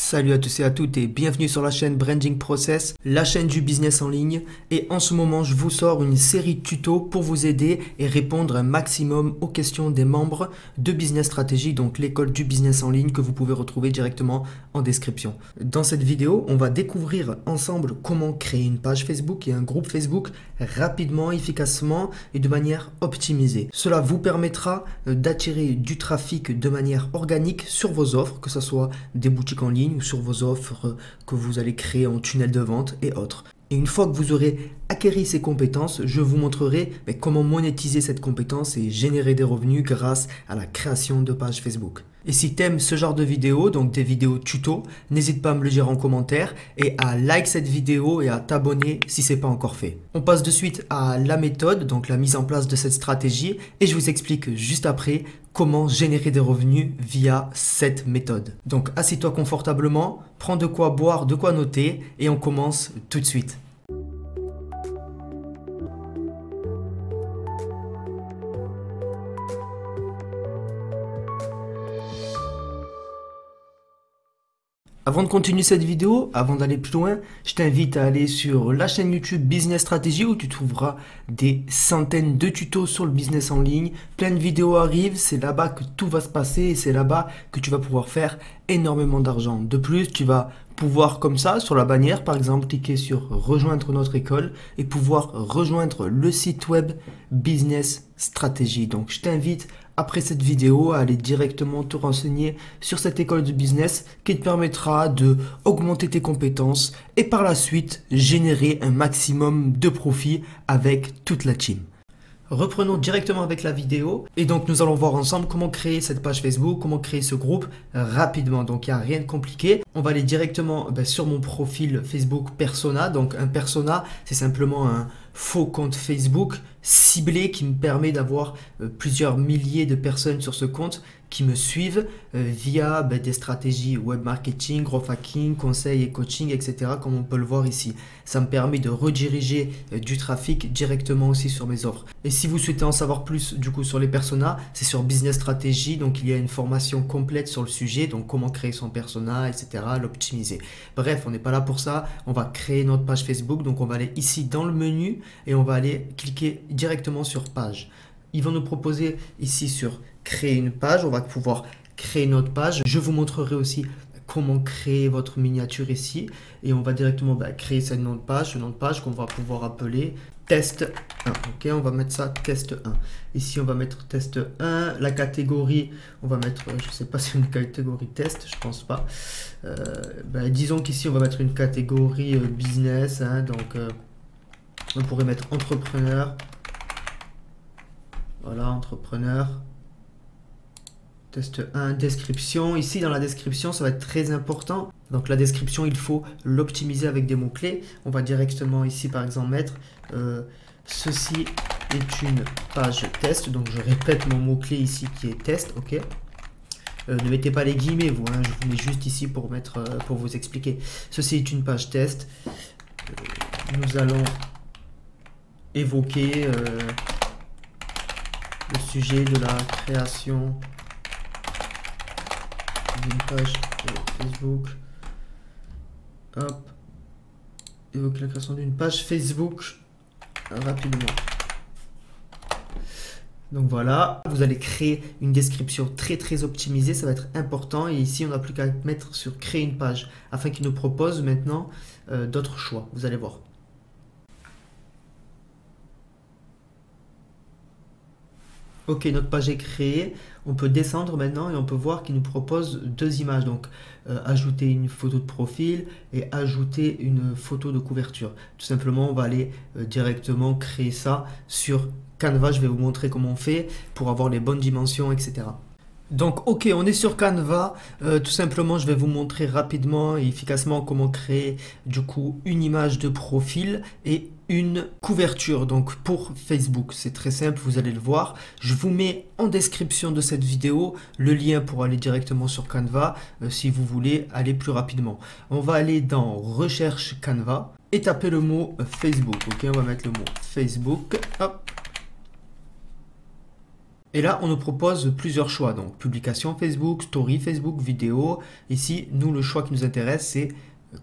Salut à tous et à toutes et bienvenue sur la chaîne Branding Process, la chaîne du business en ligne. Et en ce moment, je vous sors une série de tutos pour vous aider et répondre un maximum aux questions des membres de Business Strategy, donc l'école du business en ligne que vous pouvez retrouver directement en description. Dans cette vidéo, on va découvrir ensemble comment créer une page Facebook et un groupe Facebook rapidement, efficacement et de manière optimisée. Cela vous permettra d'attirer du trafic de manière organique sur vos offres, que ce soit des boutiques en ligne ou sur vos offres que vous allez créer en tunnel de vente et autres. Et une fois que vous aurez acquis ces compétences, je vous montrerai comment monétiser cette compétence et générer des revenus grâce à la création de pages Facebook. Et si tu aimes ce genre de vidéos, donc des vidéos tuto, n'hésite pas à me le dire en commentaire et à like cette vidéo et à t'abonner si ce n'est pas encore fait. On passe de suite à la méthode, donc la mise en place de cette stratégie, et je vous explique juste après comment générer des revenus via cette méthode. Donc assieds-toi confortablement, prends de quoi boire, de quoi noter et on commence tout de suite. Avant de continuer cette vidéo, avant d'aller plus loin, je t'invite à aller sur la chaîne YouTube Business Strategy où tu trouveras des centaines de tutos sur le business en ligne. Plein de vidéos arrivent, c'est là-bas que tout va se passer et c'est là-bas que tu vas pouvoir faire énormément d'argent. De plus, tu vas pouvoir comme ça, sur la bannière par exemple, cliquer sur rejoindre notre école et pouvoir rejoindre le site web Business Strategy. Donc je t'invite après cette vidéo à aller directement te renseigner sur cette école de business qui te permettra de augmenter tes compétences et par la suite générer un maximum de profit avec toute la team. Reprenons directement avec la vidéo et donc nous allons voir ensemble comment créer cette page Facebook, comment créer ce groupe rapidement. Donc il n'y a rien de compliqué. On va aller directement sur mon profil Facebook persona. Donc un persona, c'est simplement un faux compte Facebook ciblé qui me permet d'avoir plusieurs milliers de personnes sur ce compte qui me suivent via des stratégies web marketing, growth hacking, conseils et coaching, etc. comme on peut le voir ici. Ça me permet de rediriger du trafic directement aussi sur mes offres. Et si vous souhaitez en savoir plus du coup sur les personas, c'est sur Business Strategy. Donc il y a une formation complète sur le sujet, donc comment créer son persona, etc. l'optimiser. Bref, on n'est pas là pour ça. On va créer notre page Facebook. Donc on va aller ici dans le menu et on va aller cliquer directement sur page. Ils vont nous proposer ici sur créer une page. On va pouvoir créer notre page. Je vous montrerai aussi comment créer votre miniature ici. Et on va directement créer ce nom de page qu'on va pouvoir appeler test 1. Ok, on va mettre ça test 1. Ici, on va mettre test 1. La catégorie, on va mettre, je ne sais pas si c'est une catégorie test, je pense pas. Disons qu'ici, on va mettre une catégorie business. Donc, on pourrait mettre entrepreneur. Voilà, entrepreneur. Test 1, description. Ici, dans la description, ça va être très important. Donc, la description, il faut l'optimiser avec des mots-clés. On va directement ici, par exemple, mettre ceci est une page test. Donc, je répète mon mot-clé ici qui est test. OK. Ne mettez pas les guillemets, vous. Je vous mets juste ici pour vous expliquer. Ceci est une page test. Nous allons évoquer le sujet de la création d'une page Facebook. Hop. Évoquer la création d'une page Facebook rapidement. Donc voilà, vous allez créer une description très optimisée, ça va être important. Et ici, on n'a plus qu'à mettre sur créer une page afin qu'il nous propose maintenant d'autres choix. Vous allez voir. Ok, notre page est créée. On peut descendre maintenant et on peut voir qu'il nous propose deux images. Donc, ajouter une photo de profil et ajouter une photo de couverture. Tout simplement, on va aller directement créer ça sur Canva. Je vais vous montrer comment on fait pour avoir les bonnes dimensions, etc. Donc ok, on est sur Canva. Tout simplement, je vais vous montrer rapidement et efficacement comment créer du coup une image de profil et une couverture donc pour Facebook. C'est très simple, vous allez le voir. Je vous mets en description de cette vidéo le lien pour aller directement sur Canva si vous voulez aller plus rapidement. On va aller dans recherche Canva et taper le mot Facebook. Ok, on va mettre le mot Facebook. Hop. Et là, on nous propose plusieurs choix. Donc, publication Facebook, story Facebook, vidéo. Ici, nous, le choix qui nous intéresse, c'est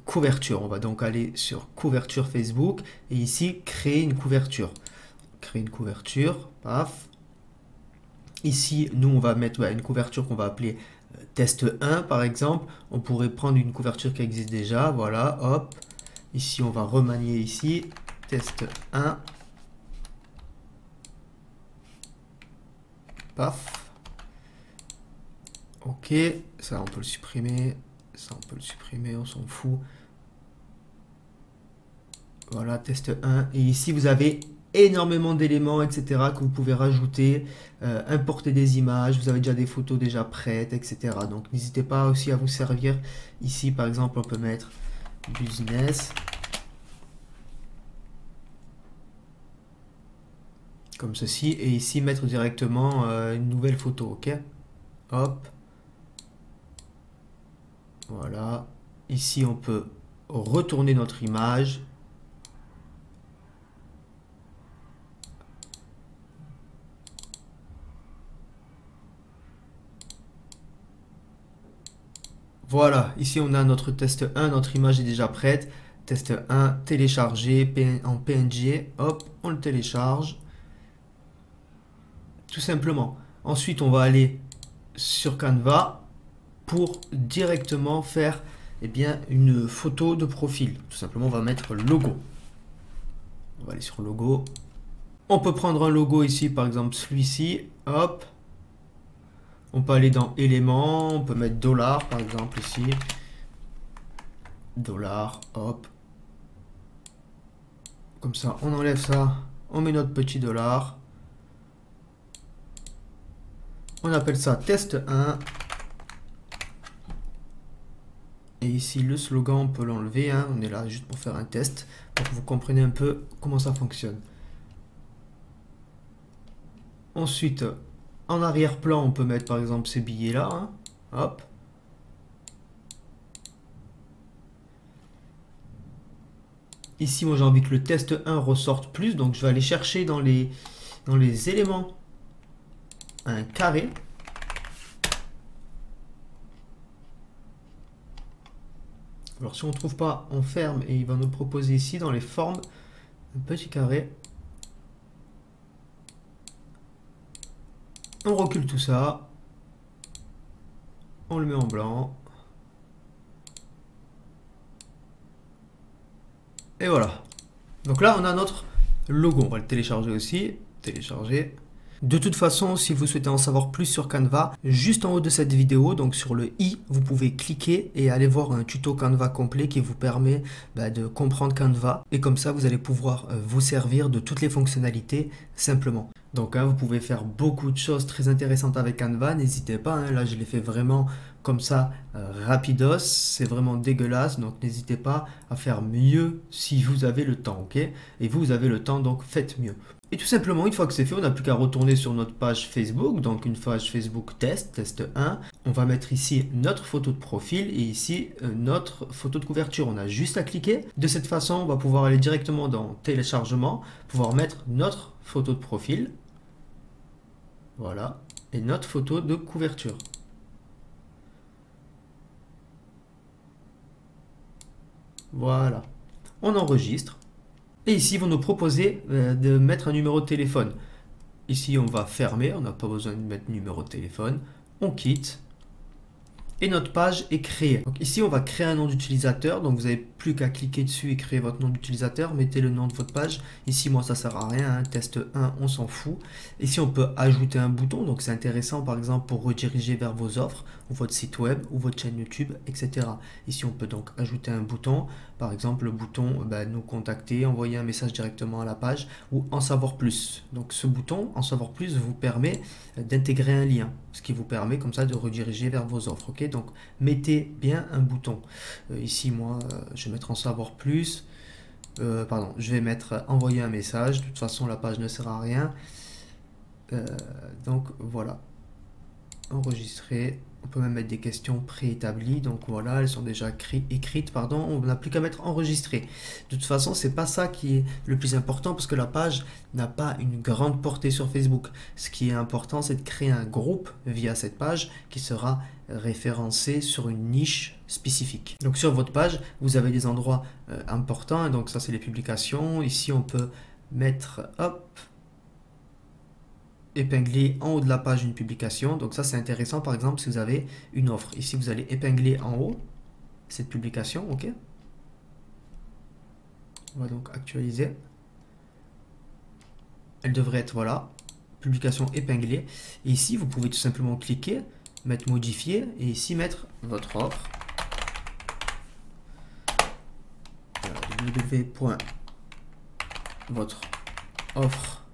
couverture. On va donc aller sur couverture Facebook et ici, créer une couverture. Créer une couverture, paf. Ici, nous, on va mettre une couverture qu'on va appeler test 1, par exemple. On pourrait prendre une couverture qui existe déjà. Voilà, hop. Ici, on va remanier ici. Test 1. Paf. Ok, ça on peut le supprimer. Ça on peut le supprimer, on s'en fout. Voilà, test 1. Et ici, vous avez énormément d'éléments, etc. que vous pouvez rajouter, importer des images, vous avez déjà des photos déjà prêtes, etc. Donc n'hésitez pas aussi à vous servir. Ici, par exemple, on peut mettre business. Comme ceci. Et ici, mettre directement une nouvelle photo, ok? Hop. Voilà. Ici, on peut retourner notre image. Voilà, ici on a notre test 1, notre image est déjà prête. Test 1, téléchargé en PNG, hop, on le télécharge. Tout simplement. Ensuite, on va aller sur Canva pour directement faire une photo de profil. Tout simplement, on va mettre logo. On va aller sur logo. On peut prendre un logo ici, par exemple celui-ci, hop. On peut aller dans éléments, on peut mettre dollar par exemple ici. Dollar, hop. Comme ça, on enlève ça, on met notre petit dollar. On appelle ça test 1. Et ici, le slogan, on peut l'enlever. Hein. On est là juste pour faire un test, pour que vous compreniez un peu comment ça fonctionne. Ensuite, en arrière-plan, on peut mettre par exemple ces billets-là. Hein. Hop. Ici, moi j'ai envie que le test 1 ressorte plus. Donc je vais aller chercher dans les éléments un carré. Alors si on ne trouve pas, on ferme et il va nous proposer ici dans les formes un petit carré. On recule tout ça. On le met en blanc. Et voilà. Donc là, on a notre logo. On va le télécharger aussi. Télécharger. De toute façon, si vous souhaitez en savoir plus sur Canva, juste en haut de cette vidéo, donc sur le i, vous pouvez cliquer et aller voir un tuto Canva complet qui vous permet de comprendre Canva. Et comme ça, vous allez pouvoir vous servir de toutes les fonctionnalités simplement. Donc vous pouvez faire beaucoup de choses très intéressantes avec Canva, n'hésitez pas, hein, là je l'ai fait vraiment comme ça, rapidos, c'est vraiment dégueulasse, donc n'hésitez pas à faire mieux si vous avez le temps, ok? Et vous avez le temps, donc faites mieux. Et tout simplement, une fois que c'est fait, on n'a plus qu'à retourner sur notre page Facebook, donc une page Facebook test 1. On va mettre ici notre photo de profil et ici notre photo de couverture. On a juste à cliquer. De cette façon, on va pouvoir aller directement dans téléchargement, pouvoir mettre notre photo de profil. Voilà, et notre photo de couverture. Voilà, on enregistre. Et ici, ils vont nous proposer de mettre un numéro de téléphone. Ici, on va fermer, on n'a pas besoin de mettre numéro de téléphone. On quitte. Et notre page est créée. Donc ici, on va créer un nom d'utilisateur. Donc vous n'avez plus qu'à cliquer dessus et créer votre nom d'utilisateur. Mettez le nom de votre page. Ici, moi, ça sert à rien. Hein. Test 1, on s'en fout. Ici, on peut ajouter un bouton. Donc c'est intéressant, par exemple, pour rediriger vers vos offres, ou votre site web, ou votre chaîne YouTube, etc. Ici, on peut donc ajouter un bouton. Par exemple, le bouton nous contacter, envoyer un message directement à la page, ou en savoir plus. Donc ce bouton, en savoir plus, vous permet d'intégrer un lien, ce qui vous permet comme ça de rediriger vers vos offres. Ok, donc mettez bien un bouton. Ici, moi, je vais mettre en savoir plus. Pardon, je vais mettre envoyer un message. De toute façon, la page ne sert à rien. Donc voilà, enregistrer. On peut même mettre des questions préétablies, donc voilà, elles sont déjà écrites, pardon. On n'a plus qu'à mettre enregistré. De toute façon, c'est pas ça qui est le plus important parce que la page n'a pas une grande portée sur Facebook. Ce qui est important, c'est de créer un groupe via cette page qui sera référencé sur une niche spécifique. Donc sur votre page, vous avez des endroits importants, donc ça c'est les publications. Ici, on peut mettre, hop, épingler en haut de la page une publication. Donc ça c'est intéressant par exemple si vous avez une offre. Ici vous allez épingler en haut cette publication, ok. On va donc actualiser. Elle devrait être, voilà, publication épinglée. Et ici vous pouvez tout simplement cliquer, mettre modifier et ici mettre votre offre. www.votre-offre,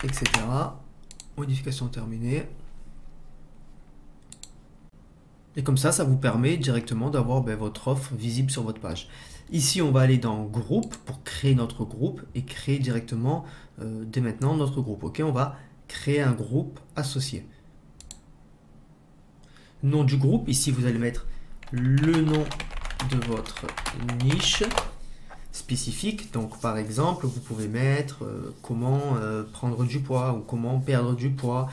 etc. Modification terminée. Et comme ça vous permet directement d'avoir votre offre visible sur votre page. Ici, on va aller dans groupe pour créer notre groupe et créer directement dès maintenant notre groupe. Ok, on va créer un groupe associé. Nom du groupe, ici vous allez mettre le nom de votre niche spécifique. Donc par exemple, vous pouvez mettre comment prendre du poids ou comment perdre du poids.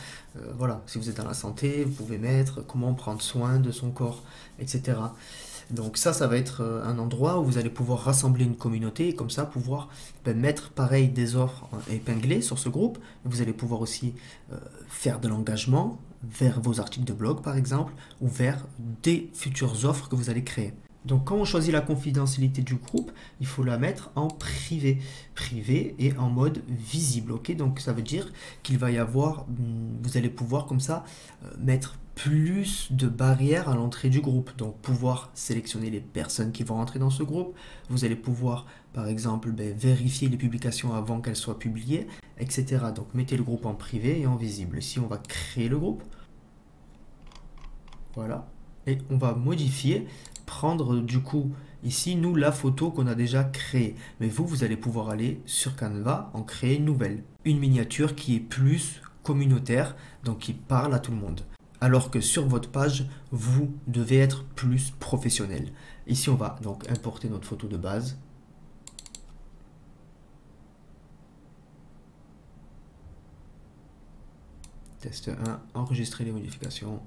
Voilà, si vous êtes dans la santé, vous pouvez mettre comment prendre soin de son corps, etc. Donc ça va être un endroit où vous allez pouvoir rassembler une communauté et comme ça pouvoir mettre pareil des offres épinglées sur ce groupe. Vous allez pouvoir aussi faire de l'engagement vers vos articles de blog par exemple ou vers des futures offres que vous allez créer. Donc quand on choisit la confidentialité du groupe, il faut la mettre en privé. Privé et en mode visible. Ok, donc ça veut dire qu'il va y avoir, vous allez pouvoir comme ça mettre plus de barrières à l'entrée du groupe. Donc pouvoir sélectionner les personnes qui vont rentrer dans ce groupe. Vous allez pouvoir par exemple vérifier les publications avant qu'elles soient publiées, etc. Donc mettez le groupe en privé et en visible. Ici on va créer le groupe. Voilà. Et on va modifier, prendre du coup ici nous la photo qu'on a déjà créée. Mais vous allez pouvoir aller sur Canva, en créer une nouvelle. Une miniature qui est plus communautaire, donc qui parle à tout le monde. Alors que sur votre page, vous devez être plus professionnel. Ici on va donc importer notre photo de base. Test 1, enregistrer les modifications.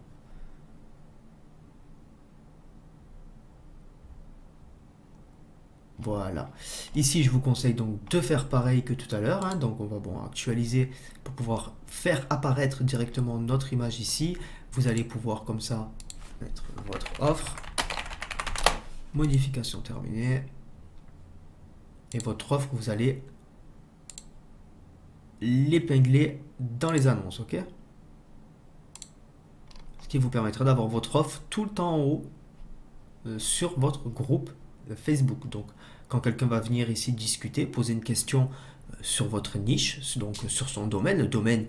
Voilà. Ici, je vous conseille donc de faire pareil que tout à l'heure. Hein. Donc, on va actualiser pour pouvoir faire apparaître directement notre image ici. Vous allez pouvoir comme ça mettre votre offre. Modification terminée. Et votre offre, vous allez l'épingler dans les annonces. Ok? Ce qui vous permettra d'avoir votre offre tout le temps en haut sur votre groupe Facebook. Donc quand quelqu'un va venir ici discuter, poser une question sur votre niche, donc sur son domaine, le domaine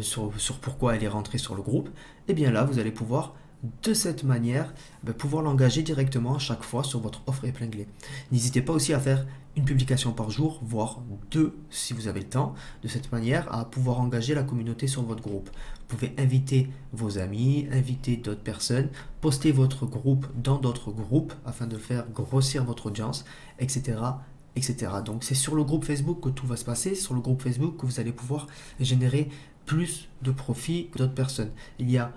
sur pourquoi elle est rentrée sur le groupe, et bien là vous allez pouvoir de cette manière pouvoir l'engager directement à chaque fois sur votre offre épinglée. N'hésitez pas aussi à faire une publication par jour, voire 2 si vous avez le temps, de cette manière à pouvoir engager la communauté sur votre groupe. Vous pouvez inviter vos amis, inviter d'autres personnes, poster votre groupe dans d'autres groupes afin de faire grossir votre audience, etc. etc. Donc c'est sur le groupe Facebook que tout va se passer, sur le groupe Facebook que vous allez pouvoir générer plus de profit que d'autres personnes. Il y a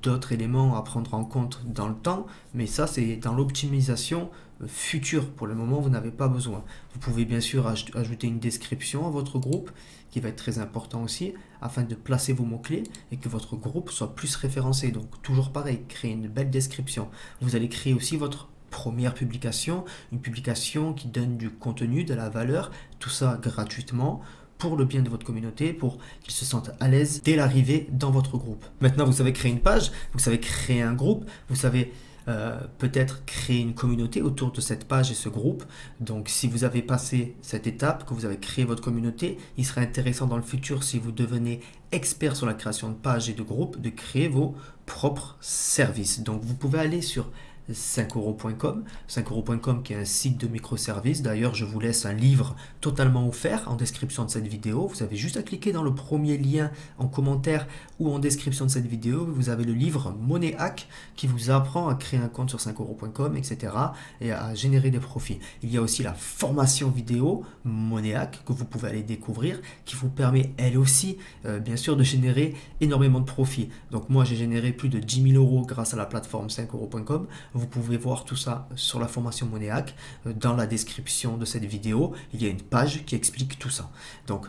d'autres éléments à prendre en compte dans le temps, mais ça c'est dans l'optimisation future. Pour le moment vous n'avez pas besoin. Vous pouvez bien sûr ajouter une description à votre groupe qui va être très important aussi afin de placer vos mots-clés et que votre groupe soit plus référencé. Donc toujours pareil, créer une belle description. Vous allez créer aussi votre première publication, une publication qui donne du contenu, de la valeur, tout ça gratuitement pour le bien de votre communauté, pour qu'ils se sentent à l'aise dès l'arrivée dans votre groupe. Maintenant, vous savez créer une page, vous savez créer un groupe, vous savez peut-être créer une communauté autour de cette page et ce groupe. Donc si vous avez passé cette étape, que vous avez créé votre communauté, il serait intéressant dans le futur, si vous devenez expert sur la création de pages et de groupes, de créer vos propres services. Donc vous pouvez aller sur 5euros.com, 5euros.com qui est un site de microservices. D'ailleurs, je vous laisse un livre totalement offert en description de cette vidéo. Vous avez juste à cliquer dans le premier lien en commentaire ou en description de cette vidéo. Vous avez le livre Money Hack qui vous apprend à créer un compte sur 5euros.com, etc. et à générer des profits. Il y a aussi la formation vidéo Money Hack que vous pouvez aller découvrir, qui vous permet elle aussi, bien sûr, de générer énormément de profits. Donc moi, j'ai généré plus de 10 000 euros grâce à la plateforme 5euros.com. Vous pouvez voir tout ça sur la formation Money Hack. Dans la description de cette vidéo, il y a une page qui explique tout ça. Donc,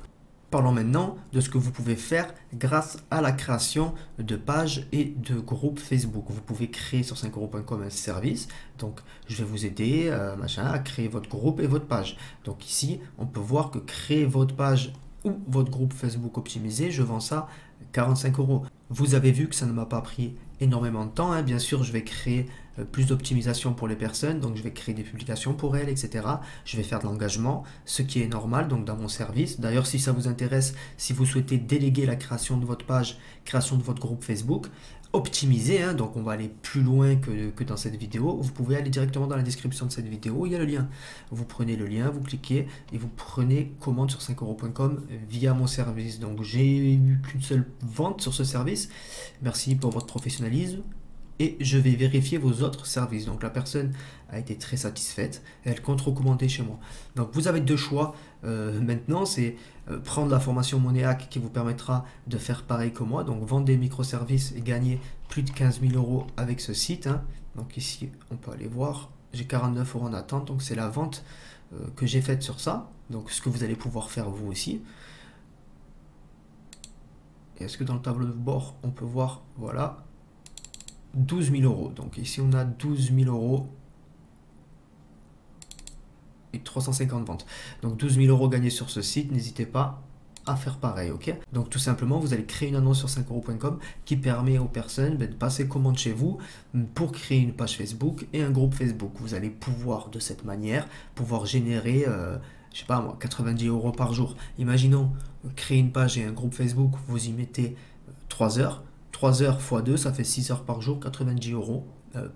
parlons maintenant de ce que vous pouvez faire grâce à la création de pages et de groupes Facebook. Vous pouvez créer sur 5euros.com un service. Donc, je vais vous aider à créer votre groupe et votre page. Donc ici, on peut voir que créer votre page ou votre groupe Facebook optimisé, je vends ça 45 euros. Vous avez vu que ça ne m'a pas pris énormément de temps, hein. Bien sûr, je vais créer plus d'optimisation pour les personnes, donc je vais créer des publications pour elles, etc. Je vais faire de l'engagement, ce qui est normal donc dans mon service. D'ailleurs, si ça vous intéresse, si vous souhaitez déléguer la création de votre page, création de votre groupe Facebook, optimiser, hein, donc on va aller plus loin que dans cette vidéo, vous pouvez aller directement dans la description de cette vidéo, il y a le lien. Vous prenez le lien, vous cliquez et vous prenez commande sur 5euros.com via mon service. Donc j'ai eu qu'une seule vente sur ce service. Merci pour votre professionnalisme. Et je vais vérifier vos autres services. Donc la personne a été très satisfaite, elle compte recommander chez moi. Donc vous avez deux choix maintenant, c'est prendre la formation Money Hack qui vous permettra de faire pareil que moi, donc vendre des microservices et gagner plus de 15 000 euros avec ce site, hein. Donc ici on peut aller voir, j'ai 49 euros en attente, donc c'est la vente que j'ai faite sur ça, donc ce que vous allez pouvoir faire vous aussi. Et est-ce que dans le tableau de bord on peut voir, voilà, 12 000 euros. Donc ici on a 12 000 euros et 350 ventes. Donc 12 000 euros gagnés sur ce site, n'hésitez pas à faire pareil, ok? Donc tout simplement, vous allez créer une annonce sur 5euros.com qui permet aux personnes de passer commande chez vous pour créer une page Facebook et un groupe Facebook. Vous allez pouvoir de cette manière, pouvoir générer, je sais pas moi, 90 euros par jour. Imaginons, créer une page et un groupe Facebook, vous y mettez 3 heures. 3 heures x 2, ça fait 6 heures par jour, 90 euros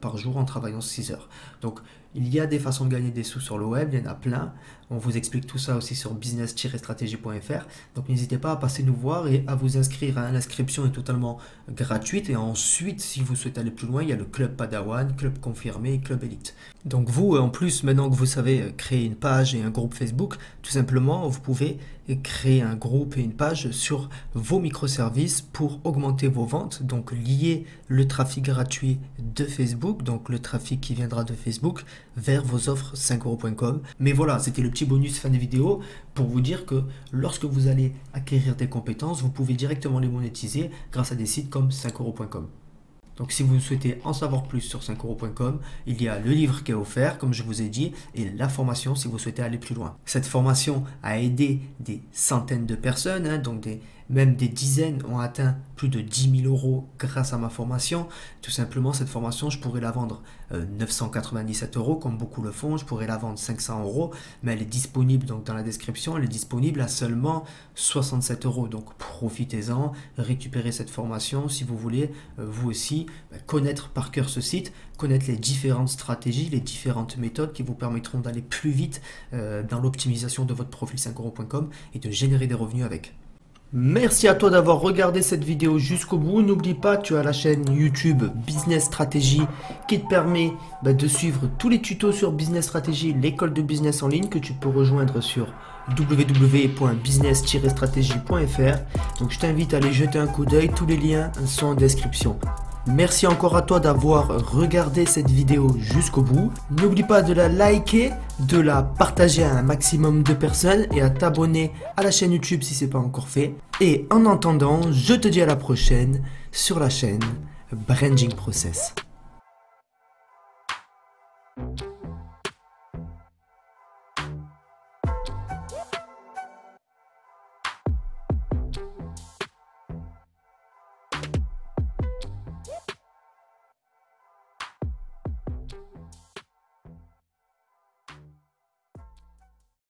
par jour en travaillant 6 heures. Donc, il y a des façons de gagner des sous sur le web, il y en a plein. On vous explique tout ça aussi sur business-stratégie.fr. Donc, n'hésitez pas à passer nous voir et à vous inscrire. L'inscription est totalement gratuite. Et ensuite, si vous souhaitez aller plus loin, il y a le club Padawan, club confirmé et club élite. Donc, vous, en plus, maintenant que vous savez créer une page et un groupe Facebook, tout simplement, vous pouvez créer un groupe et une page sur vos microservices pour augmenter vos ventes. Donc, lier le trafic gratuit de Facebook, donc le trafic qui viendra de Facebook, vers vos offres 5euros.com. Mais voilà, c'était le petit bonus fin de vidéo pour vous dire que lorsque vous allez acquérir des compétences, vous pouvez directement les monétiser grâce à des sites comme 5euros.com. Donc si vous souhaitez en savoir plus sur 5euros.com, il y a le livre qui est offert, comme je vous ai dit, et la formation si vous souhaitez aller plus loin. Cette formation a aidé des centaines de personnes, hein, donc même des dizaines ont atteint plus de 10 000 euros grâce à ma formation. Tout simplement, cette formation, je pourrais la vendre 997 euros, comme beaucoup le font. Je pourrais la vendre 500 euros, mais elle est disponible, donc dans la description, elle est disponible à seulement 67 euros. Donc profitez-en, récupérez cette formation si vous voulez, vous aussi, connaître par cœur ce site, connaître les différentes stratégies, les différentes méthodes qui vous permettront d'aller plus vite dans l'optimisation de votre profil 5euros.com et de générer des revenus avec. Merci à toi d'avoir regardé cette vidéo jusqu'au bout. N'oublie pas, tu as la chaîne YouTube Business Stratégie qui te permet de suivre tous les tutos sur Business Stratégie, l'école de business en ligne que tu peux rejoindre sur www.business-stratégie.fr. Donc je t'invite à aller jeter un coup d'œil, tous les liens sont en description. Merci encore à toi d'avoir regardé cette vidéo jusqu'au bout. N'oublie pas de la liker, de la partager à un maximum de personnes et à t'abonner à la chaîne YouTube si ce n'est pas encore fait. Et en attendant, je te dis à la prochaine sur la chaîne Branding Process.